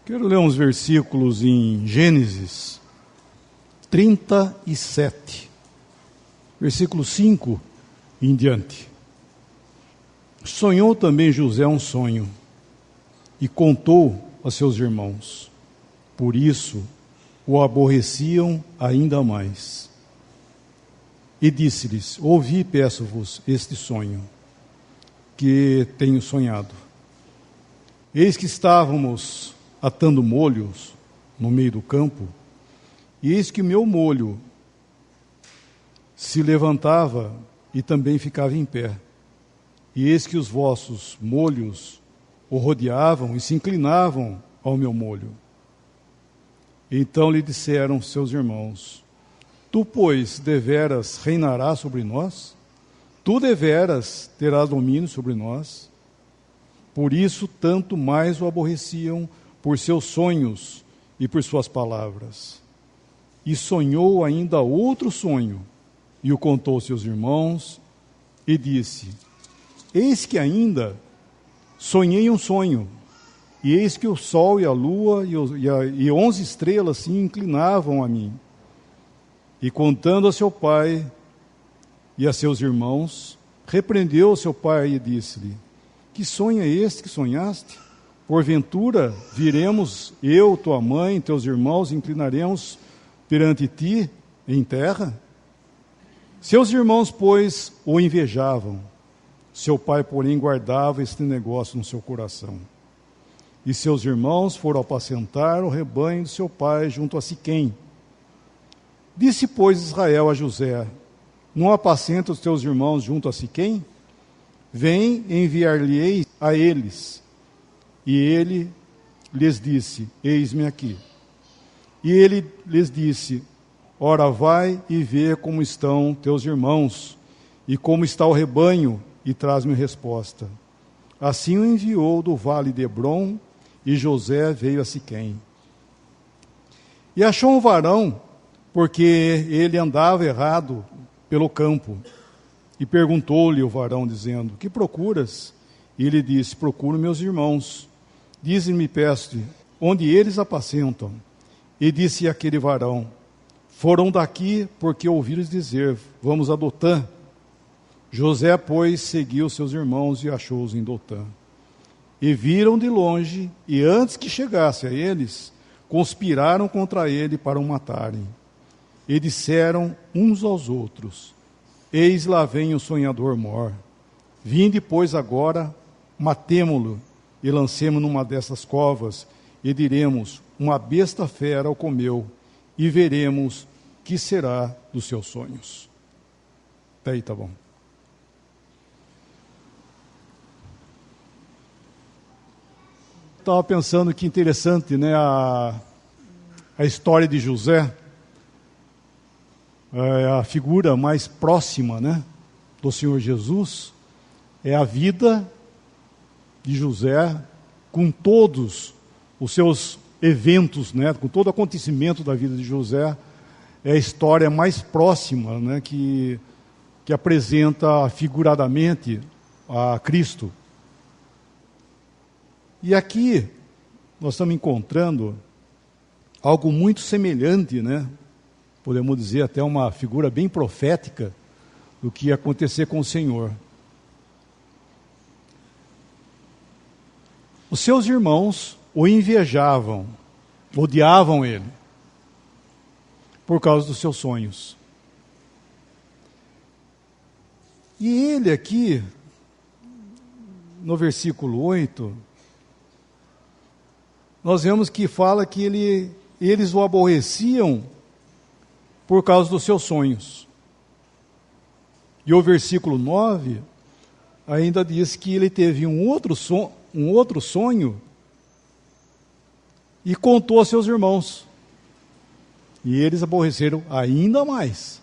Quero ler uns versículos em Gênesis 37, versículo 5 em diante. Sonhou também José um sonho e contou a seus irmãos. Por isso o aborreciam ainda mais. E disse-lhes: ouvi, peço-vos, este sonho que tenho sonhado. Eis que estávamos atando molhos no meio do campo, e eis que o meu molho se levantava e também ficava em pé. E eis que os vossos molhos o rodeavam e se inclinavam ao meu molho. Então lhe disseram seus irmãos: tu, pois, deveras reinarás sobre nós? Tu deveras terás domínio sobre nós? Por isso, tanto mais o aborreciam por seus sonhos e por suas palavras. E sonhou ainda outro sonho, e o contou aos seus irmãos, e disse: eis que ainda sonhei um sonho, e eis que o sol e a lua e 11 estrelas se inclinavam a mim. E contando a seu pai e a seus irmãos, repreendeu seu pai e disse-lhe: que sonho é este que sonhaste? Porventura viremos eu, tua mãe, teus irmãos, inclinaremos perante ti em terra? Seus irmãos, pois, o invejavam. Seu pai, porém, guardava este negócio no seu coração. E seus irmãos foram apacentar o rebanho de seu pai junto a Siquém. Disse, pois, Israel a José: não apacenta os teus irmãos junto a Siquém? Vem, enviar-lhe-ei a eles. E ele lhes disse: eis-me aqui. E ele lhes disse: ora, vai e vê como estão teus irmãos, e como está o rebanho, e traz-me resposta. Assim o enviou do vale de Hebrom, e José veio a Siquém. E achou um varão, porque ele andava errado pelo campo. E perguntou-lhe o varão, dizendo: que procuras? E ele disse: procuro meus irmãos. Dize-me, peço-te, onde eles apacentam? E disse aquele varão: foram daqui, porque ouviram dizer: vamos a Dotã. José, pois, seguiu seus irmãos e achou-os em Dotã. E viram de longe, e antes que chegasse a eles, conspiraram contra ele para o matarem. E disseram uns aos outros: eis lá vem o sonhador mor. Vinde, pois, agora, matemo-lo, e lancemo numa dessas covas, e diremos: uma besta fera o comeu, e veremos que será dos seus sonhos. Até aí, tá bom. Estava pensando que interessante, né, a história de José, a figura mais próxima, né, do Senhor Jesus, é a vida de José, com todos os seus eventos, né, com todo o acontecimento da vida de José, é a história mais próxima, né, que apresenta figuradamente a Cristo. E aqui nós estamos encontrando algo muito semelhante, né, podemos dizer até uma figura bem profética do que ia acontecer com o Senhor. Os seus irmãos o invejavam, odiavam ele, por causa dos seus sonhos. E ele aqui, no versículo 8, nós vemos que fala que eles o aborreciam por causa dos seus sonhos. E o versículo 9 ainda diz que ele teve um outro sonho e contou a seus irmãos. E eles aborreceram ainda mais.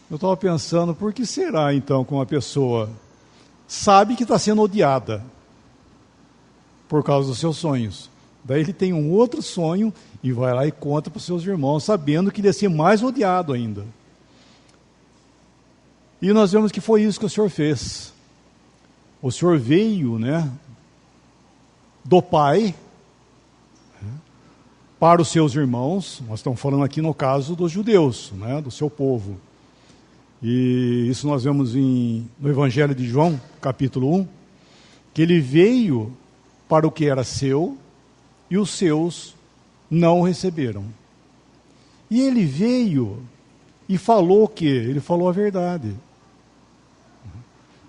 Eu estava pensando, por que será então que uma pessoa sabe que está sendo odiada por causa dos seus sonhos? Daí ele tem um outro sonho e vai lá e conta para os seus irmãos, sabendo que ele ia ser mais odiado ainda. E nós vemos que foi isso que o Senhor fez. O Senhor veio, né, do Pai, para os seus irmãos. Nós estamos falando aqui no caso dos judeus, né, do seu povo. E isso nós vemos no Evangelho de João, capítulo 1, que ele veio para o que era seu e os seus não o receberam. E ele veio e falou o quê? Ele falou a verdade.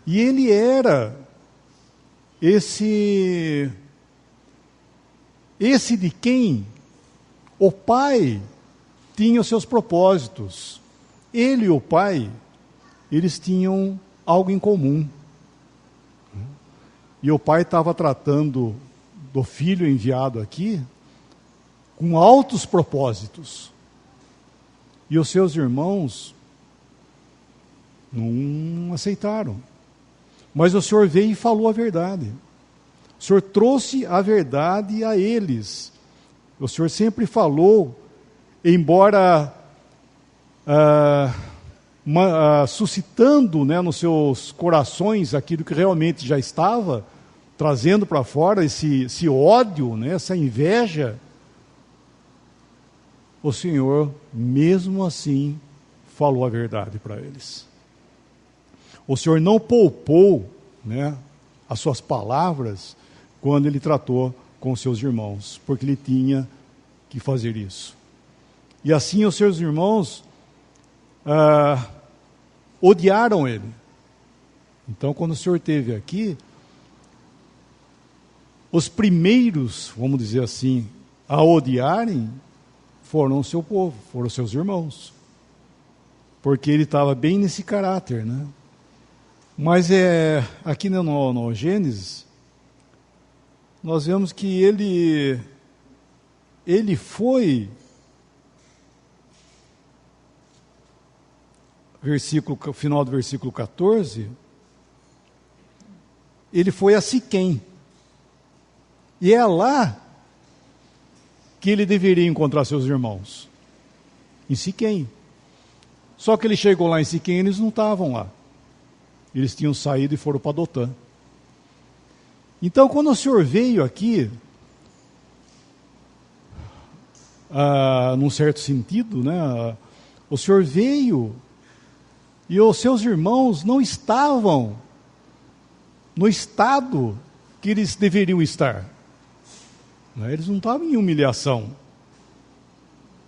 E ele era esse de quem o Pai tinha os seus propósitos. Ele e o Pai, eles tinham algo em comum. E o Pai estava tratando do Filho enviado aqui com altos propósitos. E os seus irmãos não aceitaram. Mas o Senhor veio e falou a verdade. O Senhor trouxe a verdade a eles. O Senhor sempre falou, embora suscitando, né, nos seus corações aquilo que realmente já estava, trazendo para fora esse ódio, né, essa inveja, o Senhor, mesmo assim, falou a verdade para eles. O Senhor não poupou, né, as suas palavras quando Ele tratou com os seus irmãos, porque Ele tinha que fazer isso. E assim os seus irmãos odiaram Ele. Então, quando o Senhor esteve aqui, os primeiros, vamos dizer assim, a odiarem, foram o seu povo, foram os seus irmãos. Porque ele estava bem nesse caráter, né? Mas aqui no Gênesis, nós vemos que ele foi, final do versículo 14, ele foi a Siquém. E é lá que ele deveria encontrar seus irmãos, em Siquém. Só que ele chegou lá em Siquém, eles não estavam lá. Eles tinham saído e foram para Dotã. Então, quando o Senhor veio aqui, num certo sentido, né, o Senhor veio e os seus irmãos não estavam no estado que eles deveriam estar. Eles não estavam em humilhação,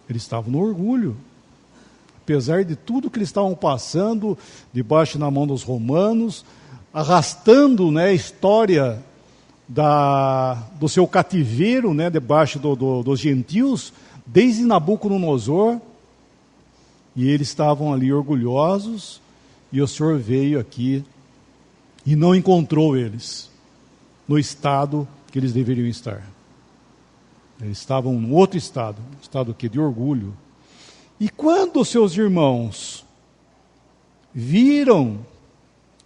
eles estavam no orgulho. Apesar de tudo que eles estavam passando, debaixo na mão dos romanos, arrastando, né, a história do seu cativeiro, né, debaixo dos gentios, desde Nabucodonosor, e eles estavam ali orgulhosos, e o Senhor veio aqui e não encontrou eles no estado que eles deveriam estar. Eles estavam em outro estado que de orgulho. E quando os seus irmãos viram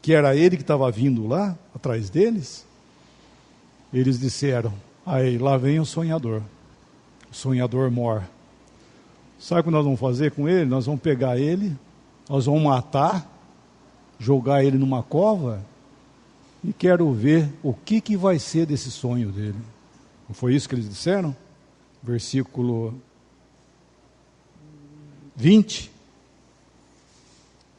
que era ele que estava vindo lá, atrás deles, eles disseram: aí, lá vem o sonhador mor. Sabe o que nós vamos fazer com ele? Nós vamos pegar ele, nós vamos matar, jogar ele numa cova, e quero ver o que vai ser desse sonho dele. Não foi isso que eles disseram? Versículo 20.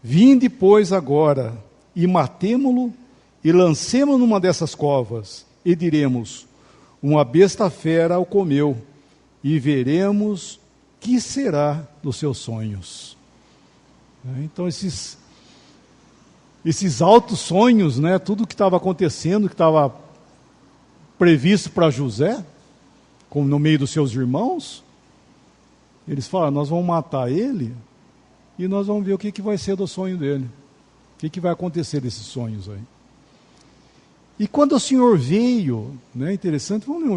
Vinde, pois, agora, e matemo-lo, e lancemo-lo numa dessas covas, e diremos: uma besta fera o comeu, e veremos que será dos seus sonhos. Então, esses altos sonhos, né, tudo que estava acontecendo, que estava previsto para José, como no meio dos seus irmãos, eles falam: nós vamos matar ele e nós vamos ver o que vai ser do sonho dele, o que vai acontecer desses sonhos aí. E quando o Senhor veio, né, interessante, vamos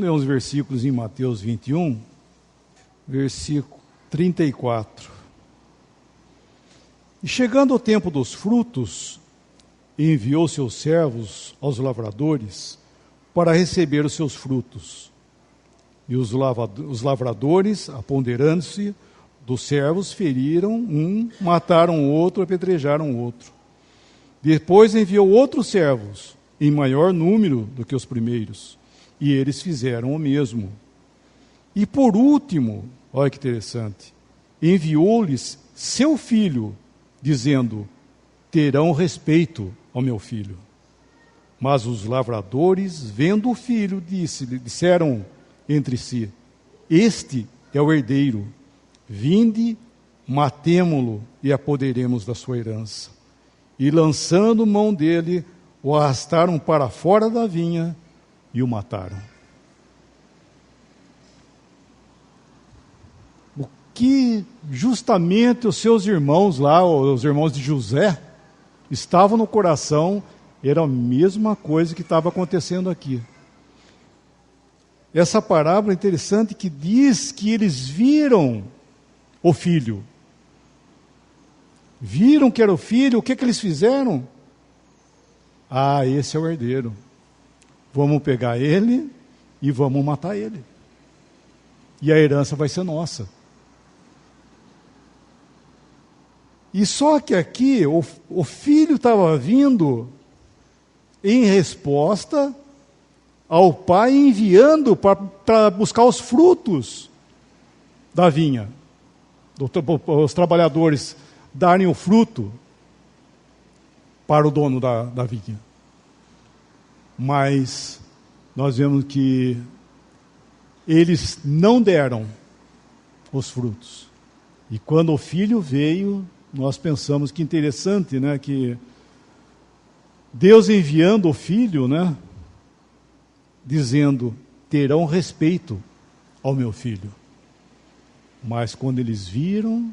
ler uns versículos em Mateus 21, versículo 34. E chegando o tempo dos frutos, enviou seus servos aos lavradores para receber os seus frutos. E os lavradores, apoderando-se dos servos, feriram um, mataram o outro, apedrejaram o outro. Depois enviou outros servos, em maior número do que os primeiros, e eles fizeram o mesmo. E por último, olha que interessante, enviou-lhes seu filho, dizendo: terão respeito ao meu filho. Mas os lavradores, vendo o filho, disseram entre si: este é o herdeiro, vinde, matemo-lo e apoderemos da sua herança. E lançando mão dele, o arrastaram para fora da vinha e o mataram. O que justamente os seus irmãos lá, os irmãos de José, estavam no coração, era a mesma coisa que estava acontecendo aqui. Essa parábola é interessante, que diz que eles viram o filho. Viram que era o filho, o que eles fizeram? Ah, esse é o herdeiro. Vamos pegar ele e vamos matar ele. E a herança vai ser nossa. E só que aqui, o filho estava vindo em resposta ao pai, enviando para buscar os frutos da vinha. Os trabalhadores darem o fruto para o dono da vinha. Mas nós vemos que eles não deram os frutos. E quando o filho veio, nós pensamos que interessante, né, que Deus enviando o filho, né, dizendo: terão respeito ao meu filho. Mas quando eles viram,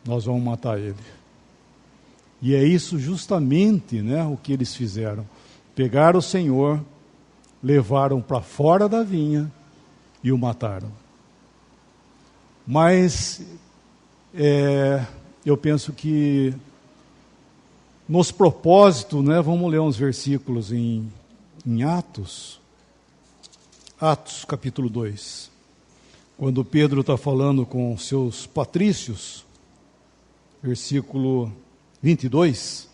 nós vamos matar ele. E é isso justamente, né, o que eles fizeram. Pegaram o Senhor, levaram para fora da vinha e o mataram. Mas eu penso que nos propósitos, né, vamos ler uns versículos em Atos capítulo 2. Quando Pedro está falando com seus patrícios, versículo 22.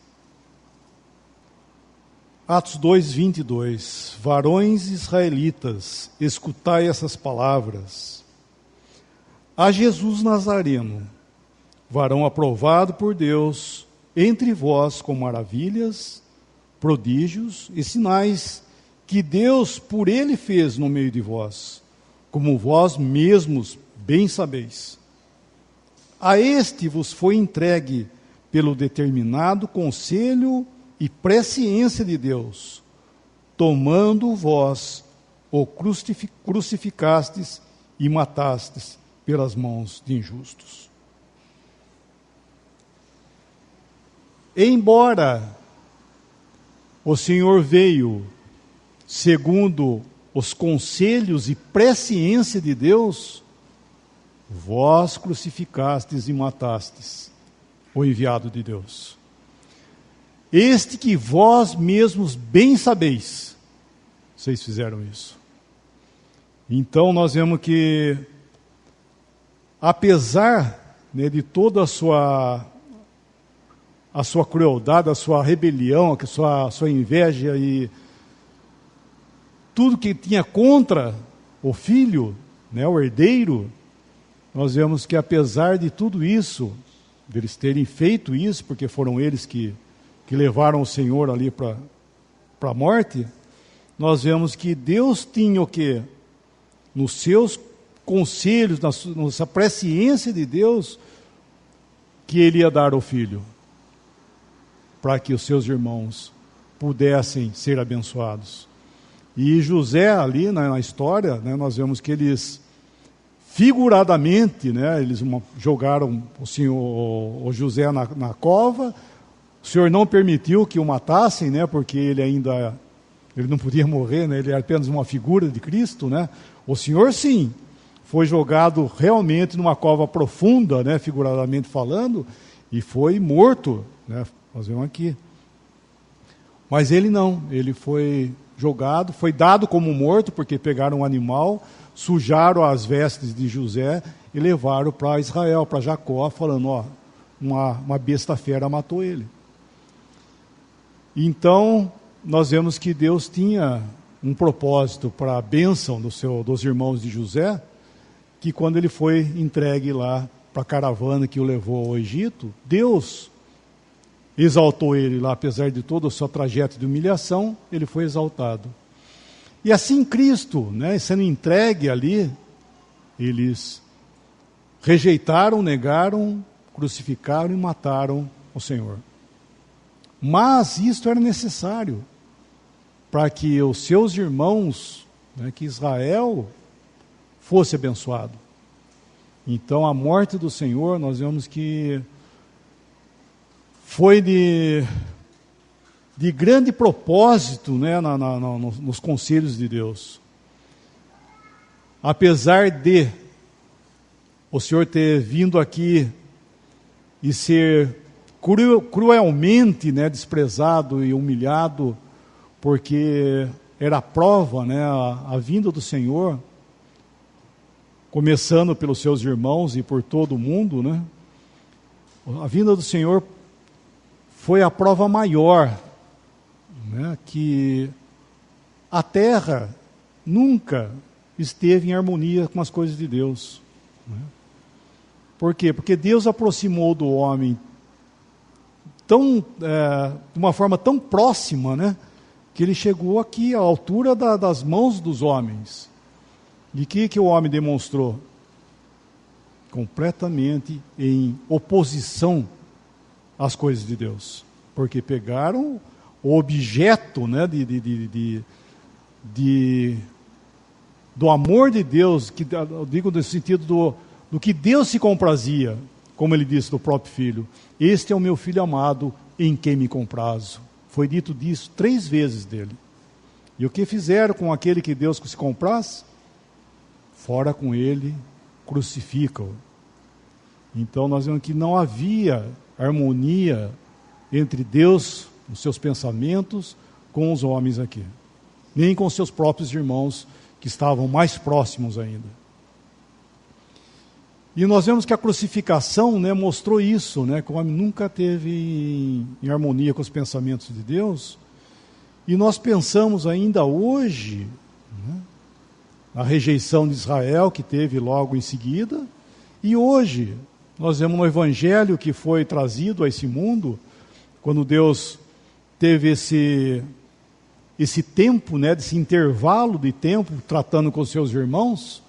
Atos 2, 22. Varões israelitas, escutai essas palavras. A Jesus Nazareno, varão aprovado por Deus, entre vós com maravilhas, prodígios e sinais que Deus por ele fez no meio de vós, como vós mesmos bem sabeis. A este vos foi entregue pelo determinado conselho e presciência de Deus, tomando vós o crucificastes e matastes pelas mãos de injustos. Embora o Senhor veio segundo os conselhos e presciência de Deus, vós crucificastes e matastes o enviado de Deus. Este que vós mesmos bem sabeis, vocês fizeram isso. Então nós vemos que, apesar, né, de toda a sua crueldade, a sua rebelião, a sua inveja e tudo que tinha contra o filho, né, o herdeiro, nós vemos que apesar de tudo isso, deles terem feito isso, porque foram eles que levaram o Senhor ali para a morte, nós vemos que Deus tinha o quê? Nos seus conselhos, na presciência de Deus, que Ele ia dar o Filho, para que os seus irmãos pudessem ser abençoados. E José ali na história, né, nós vemos que eles figuradamente, né, eles jogaram o José na cova. O Senhor não permitiu que o matassem, né, porque ele não podia morrer, né, ele era apenas uma figura de Cristo, né. O Senhor, sim, foi jogado realmente numa cova profunda, né, figuradamente falando, e foi morto, né, nós vemos aqui. Mas ele não, ele foi jogado, foi dado como morto, porque pegaram um animal, sujaram as vestes de José e levaram para Israel, para Jacó, falando, ó, uma besta fera matou ele. Então, nós vemos que Deus tinha um propósito para a bênção dos irmãos de José, que quando ele foi entregue lá para a caravana que o levou ao Egito, Deus exaltou ele lá, apesar de todo o seu trajeto de humilhação, ele foi exaltado. E assim Cristo, né, sendo entregue ali, eles rejeitaram, negaram, crucificaram e mataram o Senhor. Mas isto era necessário para que os seus irmãos, né, que Israel fosse abençoado. Então a morte do Senhor, nós vemos que foi de grande propósito, né, nos conselhos de Deus. Apesar de o Senhor ter vindo aqui e ser cruelmente, né, desprezado e humilhado, porque era a prova, né, a vinda do Senhor, começando pelos seus irmãos e por todo o mundo, né? A vinda do Senhor foi a prova maior, né, que a terra nunca esteve em harmonia com as coisas de Deus. Né? Por quê? Porque Deus aproximou do homem de uma forma tão próxima, né, que ele chegou aqui à altura das mãos dos homens. E o que o homem demonstrou? Completamente em oposição às coisas de Deus. Porque pegaram o objeto, né, do amor de Deus, que eu digo no sentido do que Deus se comprazia, como ele disse do próprio Filho. Este é o meu Filho amado, em quem me comprazo. Foi dito disso 3 vezes dele. E o que fizeram com aquele que Deus se compraz? Fora com ele, crucificam-o. Então nós vemos que não havia harmonia entre Deus, os seus pensamentos, com os homens aqui. Nem com seus próprios irmãos, que estavam mais próximos ainda. E nós vemos que a crucificação, né, mostrou isso, né, que o homem nunca teve em harmonia com os pensamentos de Deus. E nós pensamos ainda hoje, né, a rejeição de Israel, que teve logo em seguida, e hoje nós vemos no Evangelho que foi trazido a esse mundo, quando Deus teve esse tempo, né, desse intervalo de tempo, tratando com os seus irmãos.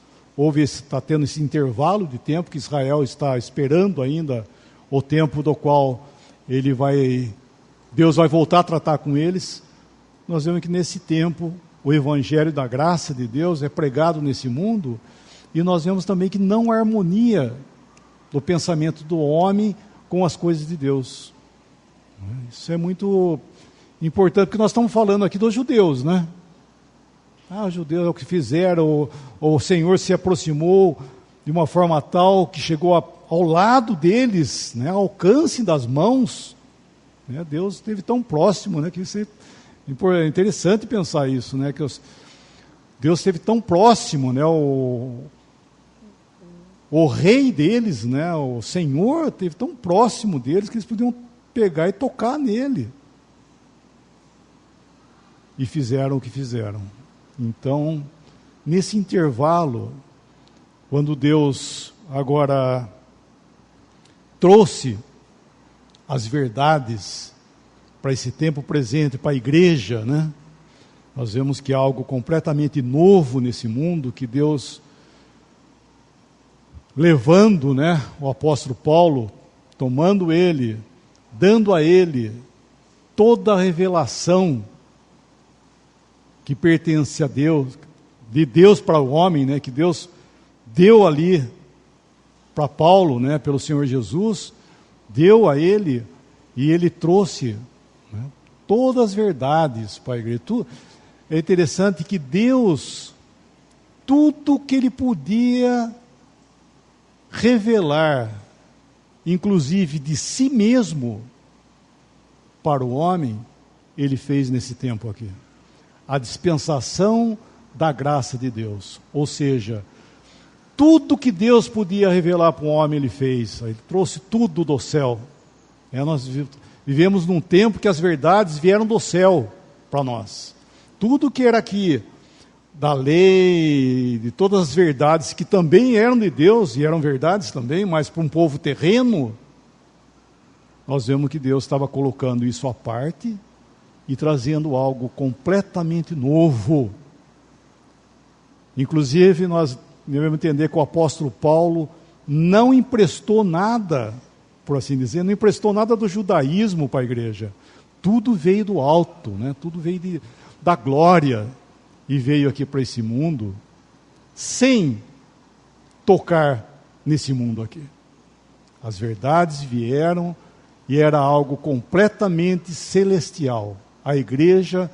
Está tendo esse intervalo de tempo que Israel está esperando ainda o tempo do qual Deus vai voltar a tratar com eles. Nós vemos que nesse tempo o Evangelho da graça de Deus é pregado nesse mundo, e nós vemos também que não há harmonia do pensamento do homem com as coisas de Deus. Isso é muito importante, porque nós estamos falando aqui dos judeus, né? Os judeus é o que fizeram, o Senhor se aproximou de uma forma tal que chegou ao lado deles, né, ao alcance das mãos. Né? Deus esteve tão próximo, né, que isso é interessante pensar isso, né, que Deus esteve tão próximo, né, o rei deles, né, o Senhor esteve tão próximo deles que eles podiam pegar e tocar nele. E fizeram o que fizeram. Então, nesse intervalo, quando Deus agora trouxe as verdades para esse tempo presente, para a igreja, né? Nós vemos que há algo completamente novo nesse mundo, que Deus, levando, né, o apóstolo Paulo, tomando ele, dando a ele toda a revelação que pertence a Deus, de Deus para o homem, né, que Deus deu ali para Paulo, né, pelo Senhor Jesus, deu a ele, e ele trouxe, né, todas as verdades para a igreja. É interessante que Deus, tudo que ele podia revelar, inclusive de si mesmo, para o homem, ele fez nesse tempo aqui. A dispensação da graça de Deus. Ou seja, tudo que Deus podia revelar para o homem, ele fez. Ele trouxe tudo do céu. Nós vivemos num tempo que as verdades vieram do céu para nós. Tudo que era aqui da lei, de todas as verdades que também eram de Deus, e eram verdades também, mas para um povo terreno, nós vemos que Deus estava colocando isso à parte e trazendo algo completamente novo. Inclusive, nós devemos entender que o apóstolo Paulo não emprestou nada, por assim dizer, não emprestou nada do judaísmo para a igreja. Tudo veio do alto, né? Tudo veio da glória, e veio aqui para esse mundo sem tocar nesse mundo aqui. As verdades vieram e era algo completamente celestial. A igreja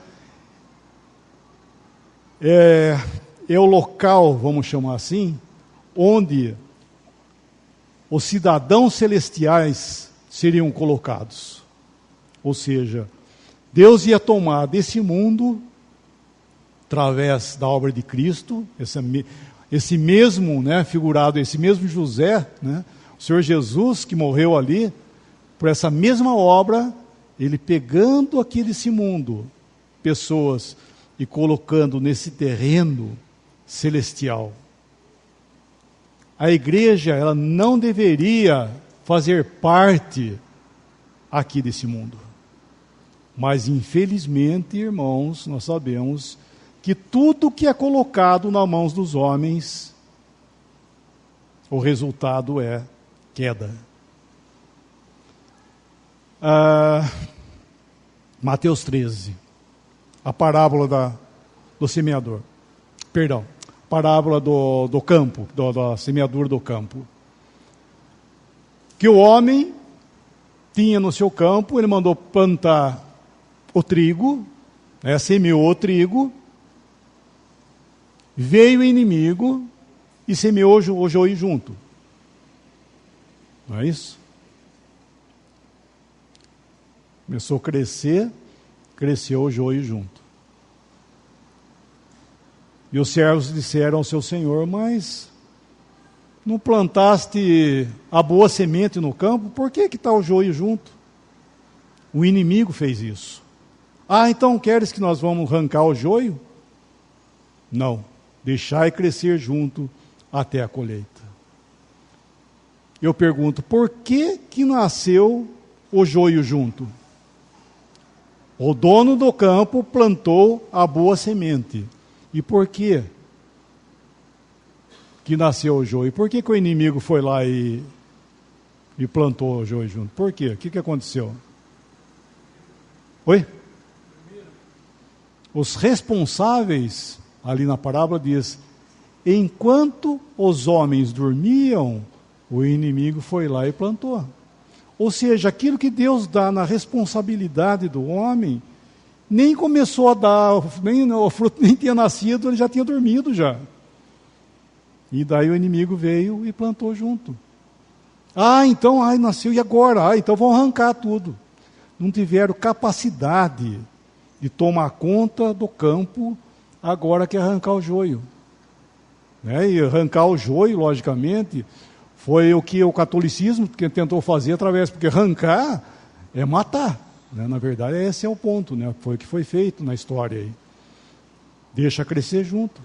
é o local, vamos chamar assim, onde os cidadãos celestiais seriam colocados. Ou seja, Deus ia tomar desse mundo, através da obra de Cristo, esse mesmo, né, figurado, esse mesmo José, né, o Senhor Jesus que morreu ali, por essa mesma obra, ele pegando aqui desse mundo, pessoas, e colocando nesse terreno celestial. A igreja, ela não deveria fazer parte aqui desse mundo. Mas, infelizmente, irmãos, nós sabemos que tudo que é colocado nas mãos dos homens, o resultado é queda. Mateus 13, a parábola do semeador. Perdão, parábola do campo, da semeadura do campo. Que o homem tinha no seu campo, ele mandou plantar o trigo, né, semeou o trigo, veio o inimigo e semeou o joio junto. Não é isso? Começou a crescer, cresceu o joio junto. E os servos disseram ao seu senhor: mas não plantaste a boa semente no campo? Por que está o joio junto? O inimigo fez isso. Então queres que nós vamos arrancar o joio? Não. Deixai crescer junto até a colheita. Eu pergunto, por que nasceu o joio junto? O dono do campo plantou a boa semente. E por que nasceu o joio? Por que o inimigo foi lá e plantou o joio junto? Por quê? O que aconteceu? Oi? Os responsáveis, ali na parábola diz, enquanto os homens dormiam, o inimigo foi lá e plantou. Ou seja, aquilo que Deus dá na responsabilidade do homem, nem começou a dar, nem o fruto nem tinha nascido, ele já tinha dormido já. E daí o inimigo veio e plantou junto. Então, nasceu, e agora? Então vão arrancar tudo. Não tiveram capacidade de tomar conta do campo, agora quer arrancar o joio. Né? E arrancar o joio, logicamente, foi o que o catolicismo tentou fazer porque arrancar é matar. Né? Na verdade, esse é o ponto, né? Foi o que foi feito na história aí. Deixa crescer junto.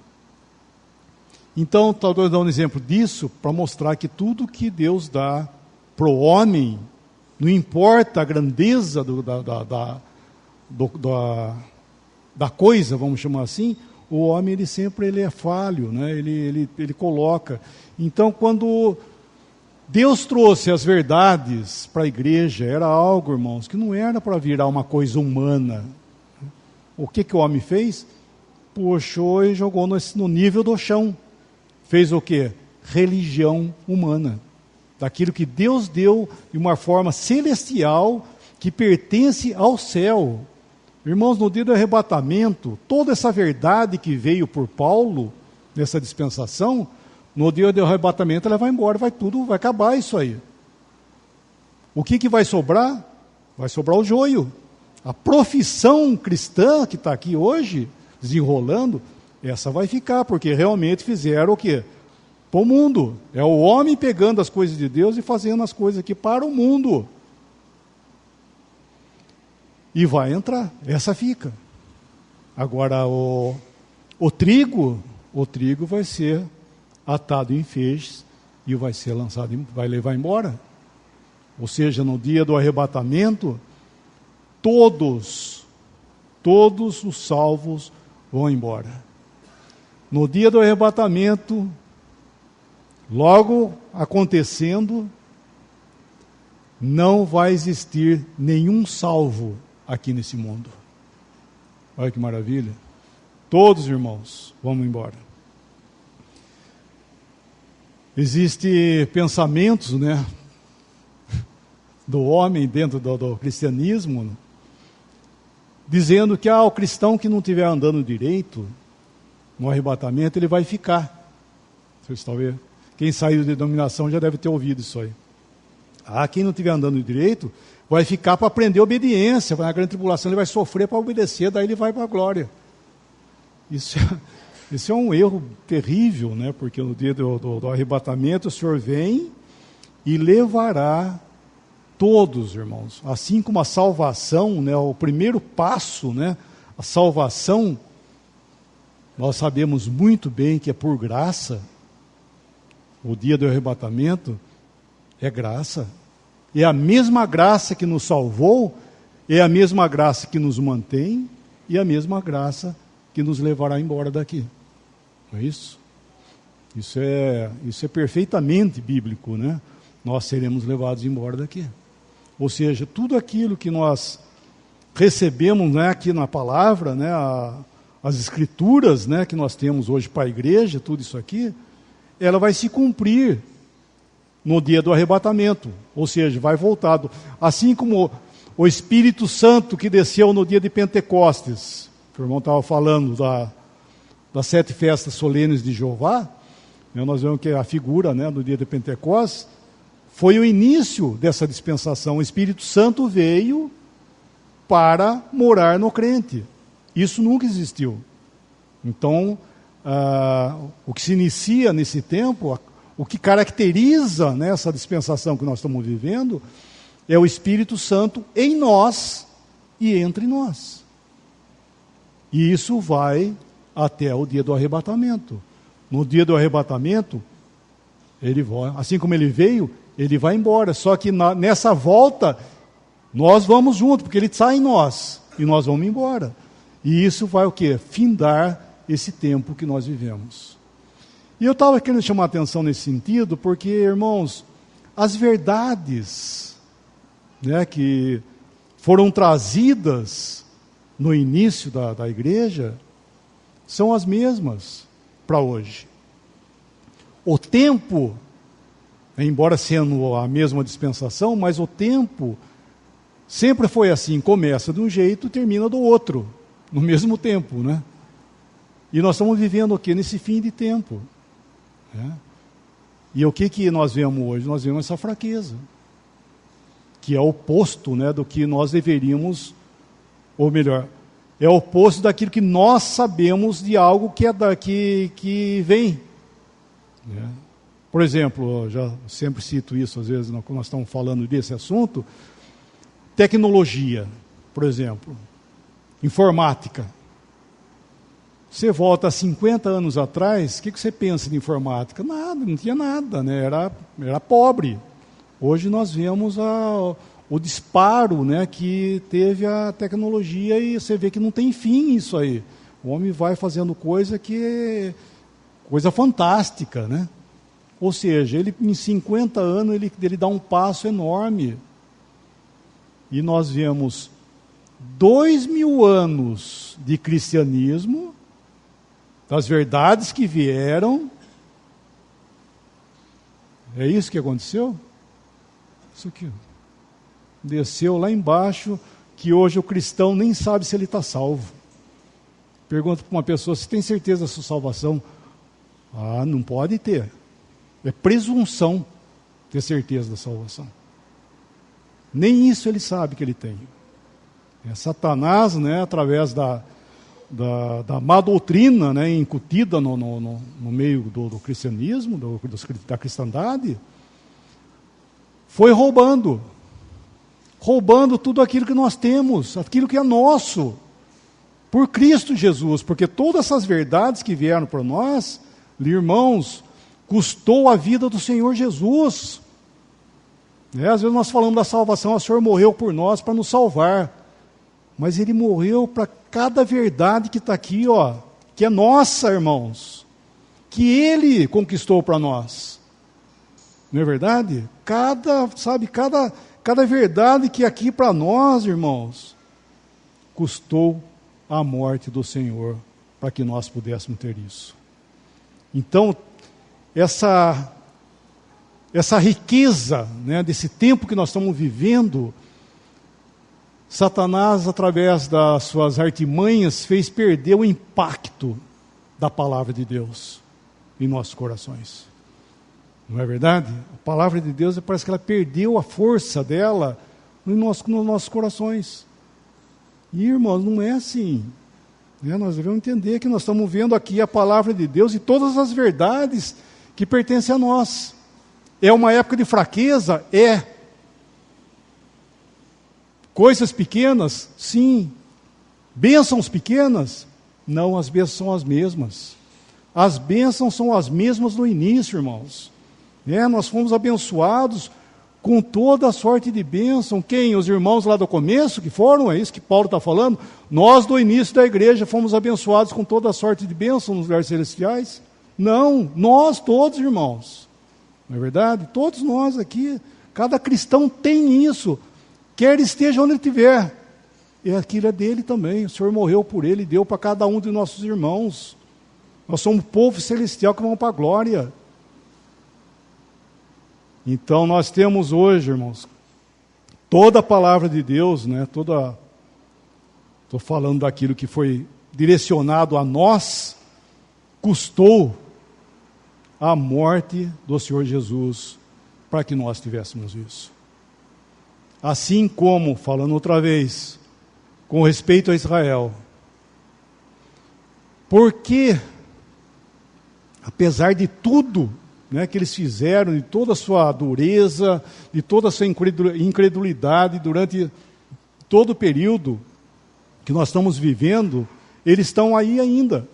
Então, talvez dar um exemplo disso, para mostrar que tudo que Deus dá para o homem, não importa a grandeza da coisa, vamos chamar assim, o homem ele é falho, né? ele coloca. Então, quando Deus trouxe as verdades para a igreja, era algo, irmãos, que não era para virar uma coisa humana. O que o homem fez? Puxou e jogou no nível do chão. Fez o quê? Religião humana. Daquilo que Deus deu de uma forma celestial, que pertence ao céu. Irmãos, no dia do arrebatamento, toda essa verdade que veio por Paulo, nessa dispensação, no dia do arrebatamento ela vai embora, vai acabar isso aí. O que vai sobrar? Vai sobrar o joio. A profissão cristã que está aqui hoje, desenrolando, essa vai ficar, porque realmente fizeram o quê? Para o mundo. É o homem pegando as coisas de Deus e fazendo as coisas aqui para o mundo. E vai entrar, essa fica. Agora, O trigo vai ser atado em feixes e vai ser lançado, vai levar embora. Ou seja, no dia do arrebatamento, todos os salvos vão embora. No dia do arrebatamento, logo acontecendo, não vai existir nenhum salvo aqui nesse mundo. Olha que maravilha. Todos, irmãos, vamos embora. Existem pensamentos, né, do homem dentro do cristianismo, dizendo que o cristão que não estiver andando direito no arrebatamento, ele vai ficar. Vocês estão vendo? Quem saiu de denominação já deve ter ouvido isso aí. Quem não estiver andando direito, vai ficar para aprender obediência. Na grande tribulação ele vai sofrer para obedecer, daí ele vai para a glória. Isso é um erro terrível, né? Porque no dia do arrebatamento o Senhor vem e levará todos, irmãos. Assim como a salvação, né, o primeiro passo, né, a salvação, nós sabemos muito bem que é por graça. O dia do arrebatamento é graça. É a mesma graça que nos salvou, é a mesma graça que nos mantém e a mesma graça que nos levará embora daqui. Não é isso? Isso é perfeitamente bíblico, né? Nós seremos levados embora daqui. Ou seja, tudo aquilo que nós recebemos, né, aqui na palavra, né, as escrituras, né, que nós temos hoje para a igreja, tudo isso aqui, ela vai se cumprir no dia do arrebatamento. Ou seja, vai voltado. Assim como o Espírito Santo que desceu no dia de Pentecostes, que o irmão estava falando das 7 festas solenes de Jeová, né, nós vemos que a figura, né, do dia de Pentecostes foi o início dessa dispensação. O Espírito Santo veio para morar no crente. Isso nunca existiu. Então, o que se inicia nesse tempo, o que caracteriza, né, essa dispensação que nós estamos vivendo, é o Espírito Santo em nós e entre nós. E isso vai até o dia do arrebatamento. No dia do arrebatamento, ele vai, assim como ele veio, ele vai embora. Só que nessa volta, nós vamos junto, porque ele está em nós, e nós vamos embora. E isso vai o quê? Findar esse tempo que nós vivemos. E eu estava querendo chamar a atenção nesse sentido, porque, irmãos, as verdades, né, que foram trazidas no início da igreja, são as mesmas para hoje. O tempo, embora sendo a mesma dispensação, mas o tempo sempre foi assim, começa de um jeito e termina do outro, no mesmo tempo, né? E nós estamos vivendo o quê? Nesse fim de tempo. Né? E o que nós vemos hoje? Nós vemos essa fraqueza, que é o oposto, né, do que nós deveríamos, ou melhor, é o oposto daquilo que nós sabemos de algo que é daqui que vem. Né? Por exemplo, eu já sempre cito isso às vezes quando nós estamos falando desse assunto, tecnologia, por exemplo, informática. Você volta a 50 anos atrás, o que você pensa de informática? Nada, não tinha nada, né? Era pobre. Hoje nós vemos o disparo, né, que teve a tecnologia e você vê que não tem fim isso aí. O homem vai fazendo coisa fantástica, né? Ou seja, ele em 50 anos ele dá um passo enorme. E nós vemos 2000 anos de cristianismo, das verdades que vieram. É isso que aconteceu? Isso aqui. Desceu lá embaixo, que hoje o cristão nem sabe se ele está salvo. Pergunta para uma pessoa, se tem certeza da sua salvação? Não pode ter. É presunção ter certeza da salvação. Nem isso ele sabe que ele tem. É Satanás, né, através da má doutrina, né, incutida no meio do cristianismo, da cristandade, foi roubando tudo aquilo que nós temos, aquilo que é nosso, por Cristo Jesus, porque todas essas verdades que vieram para nós, irmãos, custou a vida do Senhor Jesus. Às vezes nós falamos da salvação, o Senhor morreu por nós para nos salvar, mas Ele morreu para cada verdade que está aqui, que é nossa, irmãos, que Ele conquistou para nós. Não é verdade? Cada verdade que aqui para nós, irmãos, custou a morte do Senhor para que nós pudéssemos ter isso. Então, essa riqueza, desse tempo que nós estamos vivendo, Satanás, através das suas artimanhas, fez perder o impacto da palavra de Deus em nossos corações. Não é verdade? A palavra de Deus parece que ela perdeu a força dela nos nossos corações. E, irmãos, não é assim. Nós devemos entender que nós estamos vendo aqui a palavra de Deus e todas as verdades que pertencem a nós. É uma época de fraqueza? É. Coisas pequenas? Sim. Bênçãos pequenas? Não, as bênçãos são as mesmas. As bênçãos são as mesmas no início, irmãos. Nós fomos abençoados com toda a sorte de bênção. Quem? Os irmãos lá do começo que foram? É isso que Paulo está falando? Nós do início da igreja fomos abençoados com toda a sorte de bênção nos lugares celestiais? Não, nós todos, irmãos. Não é verdade? Todos nós aqui, cada cristão tem isso, quer esteja onde ele estiver. E aquilo é dele também. O Senhor morreu por ele e deu para cada um de nossos irmãos. Nós somos povo celestial que vamos para a glória. Então nós temos hoje, irmãos, toda a palavra de Deus, estou falando daquilo que foi direcionado a nós, custou a morte do Senhor Jesus para que nós tivéssemos isso. Assim como, falando outra vez, com respeito a Israel, porque, apesar de tudo que eles fizeram, de toda a sua dureza, de toda a sua incredulidade durante todo o período que nós estamos vivendo, eles estão aí ainda.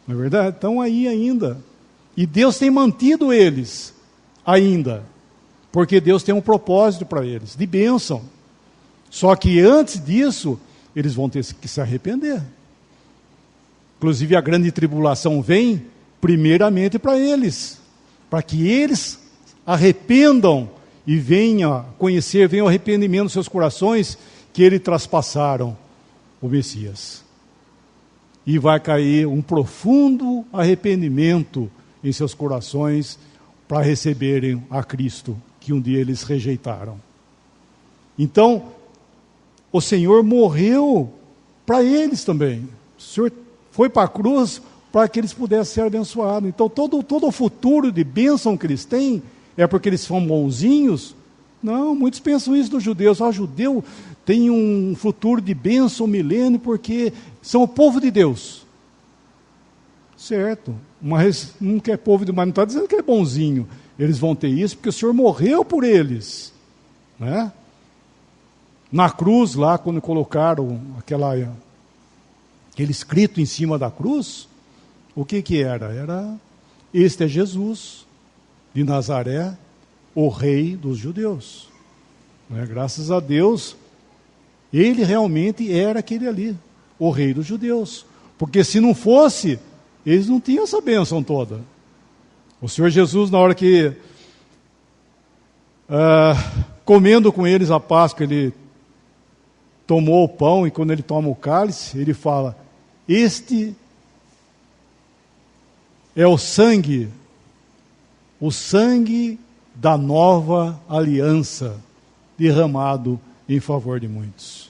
Não é verdade? Estão aí ainda. E Deus tem mantido eles ainda, porque Deus tem um propósito para eles, de bênção. Só que antes disso, eles vão ter que se arrepender. Inclusive a grande tribulação vem primeiramente para eles, para que eles arrependam e venham o arrependimento dos seus corações, que eles traspassaram o Messias. E vai cair um profundo arrependimento em seus corações para receberem a Cristo, que um dia eles rejeitaram. Então, o Senhor morreu para eles também. O Senhor foi para a cruz para que eles pudessem ser abençoados. Então, todo o futuro de bênção que eles têm é porque eles são bonzinhos? Não, muitos pensam isso dos judeus. O judeu tem um futuro de bênção, milênio, porque são o povo de Deus. Certo, mas não quer povo de, mas não está dizendo que é bonzinho. Eles vão ter isso porque o Senhor morreu por eles. Na cruz, lá, quando colocaram aquele escrito em cima da cruz, o que era? Este é Jesus de Nazaré, o rei dos judeus. Graças a Deus, ele realmente era aquele ali, o rei dos judeus. Porque se não fosse, eles não tinham essa bênção toda. O Senhor Jesus, na hora que, comendo com eles a Páscoa, ele tomou o pão, e quando ele toma o cálice, ele fala: este é o sangue da nova aliança, derramado em favor de muitos.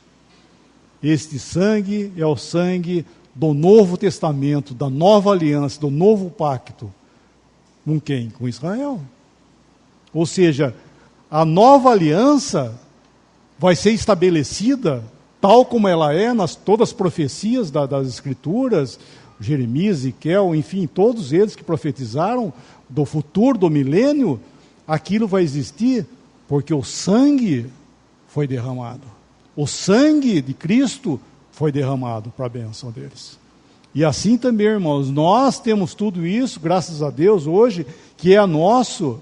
Este sangue é o sangue do Novo Testamento, da nova aliança, do novo pacto. Com quem? Com Israel. Ou seja, a nova aliança vai ser estabelecida tal como ela é nas todas as profecias das Escrituras, Jeremias, Ezequiel, enfim, todos eles que profetizaram do futuro, do milênio. Aquilo vai existir porque o sangue foi derramado. O sangue de Cristo foi derramado para a bênção deles. E assim também, irmãos, nós temos tudo isso, graças a Deus, hoje, que é nosso,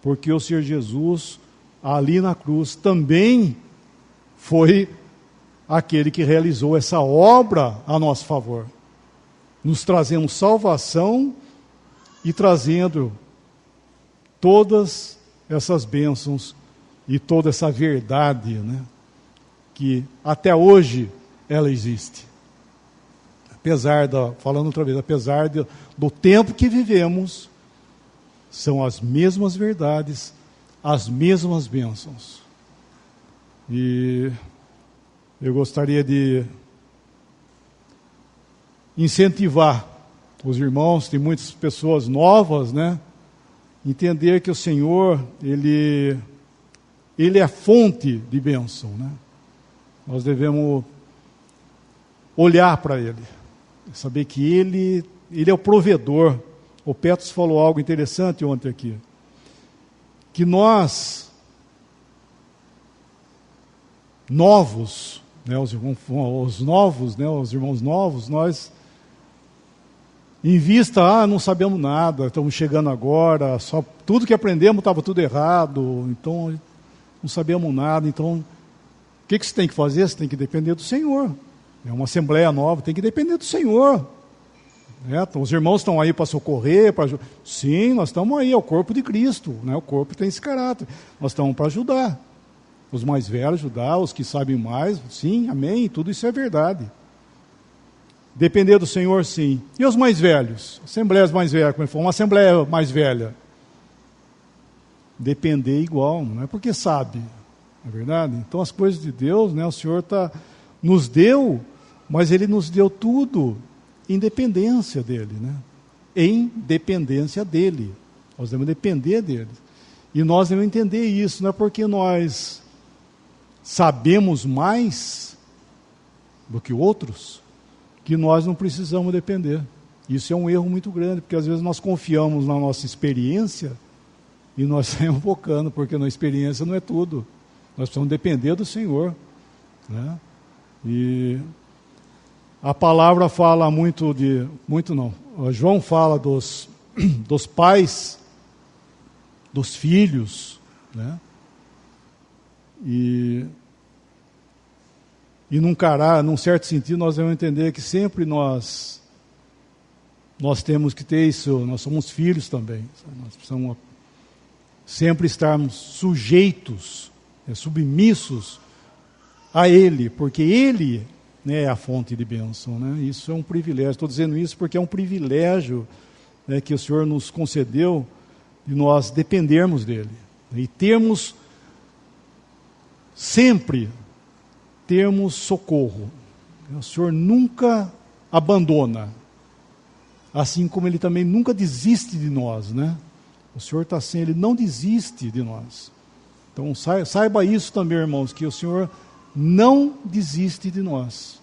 porque o Senhor Jesus, ali na cruz, também foi aquele que realizou essa obra a nosso favor, nos trazendo salvação e trazendo todas essas bênçãos e toda essa verdade, né, que até hoje ela existe. Falando outra vez, apesar do tempo que vivemos, são as mesmas verdades, as mesmas bênçãos. E eu gostaria de incentivar os irmãos, tem muitas pessoas novas, né? Entender que o Senhor, Ele é fonte de bênção, né? Nós devemos olhar para Ele, saber que Ele é o provedor. O Petros falou algo interessante ontem aqui, que nós, novos, né, os irmãos novos, nós, em vista, não sabemos nada, estamos chegando agora, só tudo que aprendemos estava tudo errado, então não sabemos nada, então o que você tem que fazer? Você tem que depender do Senhor. É uma assembleia nova, tem que depender do Senhor. Então, os irmãos estão aí para socorrer, sim, nós estamos aí, é o corpo de Cristo, né? O corpo tem esse caráter, nós estamos para ajudar. Os mais velhos ajudar, os que sabem mais, sim, amém, tudo isso é verdade. Depender do Senhor, sim. E os mais velhos? Assembleias mais velhas, como ele falou, uma assembleia mais velha. Depender igual, não é porque sabe, não é verdade? Então as coisas de Deus, né, o Senhor nos deu, mas Ele nos deu tudo em dependência dEle, né? Em dependência dEle. Nós devemos depender dEle. E nós devemos entender isso, não é porque nós sabemos mais do que outros, que nós não precisamos depender. Isso é um erro muito grande, porque às vezes nós confiamos na nossa experiência e nós saímos focando, porque na experiência não é tudo. Nós precisamos depender do Senhor, né? E a palavra fala João fala dos pais, dos filhos, né? E num certo sentido, nós devemos entender que sempre nós temos que ter isso, nós somos filhos também. Nós precisamos sempre estarmos sujeitos, submissos a Ele, porque Ele, né, é a fonte de bênção, né? Isso é um privilégio. Estou dizendo isso porque é um privilégio, né, que o Senhor nos concedeu de nós dependermos dEle. E sempre termos socorro. O Senhor nunca abandona, assim como Ele também nunca desiste de nós, né? O Senhor está assim, Ele não desiste de nós. Então saiba isso também, irmãos, que o Senhor não desiste de nós.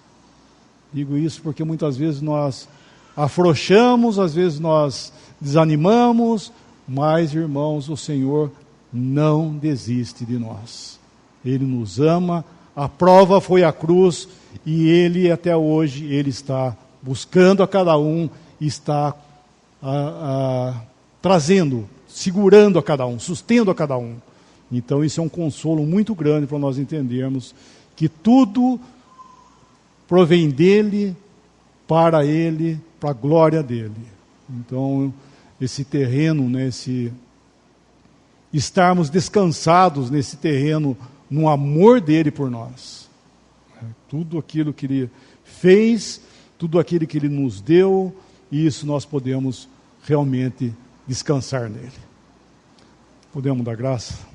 Digo isso porque muitas vezes nós afrouxamos, às vezes nós desanimamos, mas, irmãos, o Senhor não desiste de nós. Ele nos ama, a prova foi a cruz, e Ele até hoje, Ele está buscando a cada um, está trazendo, segurando a cada um, sustendo a cada um. Então isso é um consolo muito grande para nós entendermos que tudo provém dEle, para Ele, para a glória dEle. Então esse terreno, né, estarmos descansados nesse terreno, no amor dEle por nós. Tudo aquilo que Ele fez, tudo aquilo que Ele nos deu, isso nós podemos realmente descansar nele. Podemos dar graça?